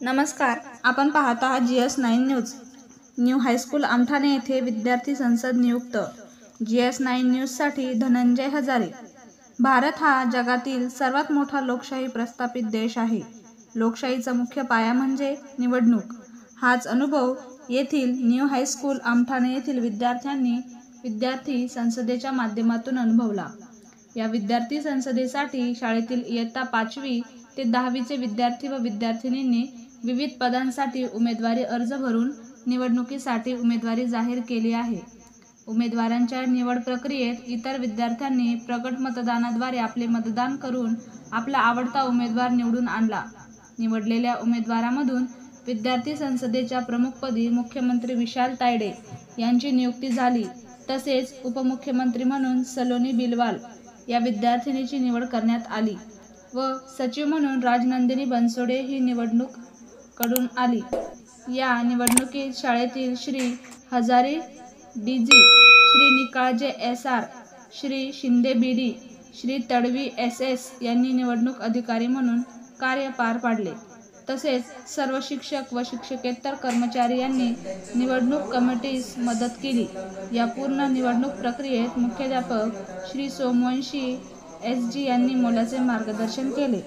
नमस्कार, आपण पाहत आहात GS9 news. New high school Amthane येथे विद्यार्थी संसद नियुक्त। GS9 न्यूजसाठी धनंजय हजारे। भारत हा जगातील सर्वात मोठा लोकशाही प्रस्थापित देश आहे। लोकशाहीचा मुख्य पाया म्हणजे निवडणूक। हाच अनुभव येथील न्यू हायस्कूल आमठाणे येथील विद्यार्थ्यांनी विद्यार्थी संसदेच्या माध्यमातून अनुभवला। या विद्यार्थी संसदेसाठी शाळेतील इयत्ता 5वी ते 10वीचे विद्यार्थी व विद्यार्थिनींनी विविध पदांसाठी उमेदवारी अर्ज भरून निवडणुकीसाठी उमेदवारी जाहीर केली आहे। उमेदवारांच्या निवड प्रक्रियेत इतर विद्यार्थ्यांनी प्रगट मतदानाद्वारे आपले मतदान करून आपला आवडता उमेदवार निवडून आणला। निवडलेल्या उमेदवारांमधून विद्यार्थी संसदेच्या प्रमुखपदी मुख्यमंत्री विशाल तायडे यांची नियुक्ती झाली, तसेच उपमुख्यमंत्री म्हणून सलोनी बिलवाल या विद्यार्थिनीची निवड करण्यात आली व सचिव म्हणून राजनंदिनी बनसोडे ही निवडणूक कडून आली। या निवडणुकीत शाळेतील Shri Hazare DG, Shri Nikalje SR, Shri Shinde BD, Shri Tadvi SS यांनी निवडणूक अधिकारी म्हणून कार्य पार पाडले। तसेच सर्व शिक्षक व शिक्षकेतर कर्मचारी यांनी निवडणूक कमिटीस मदत केली। या पूर्ण निवडणूक प्रक्रियेत मुख्याध्यापक श्री सोमवंशी SG यांनी मोलाचे मार्गदर्शन केले।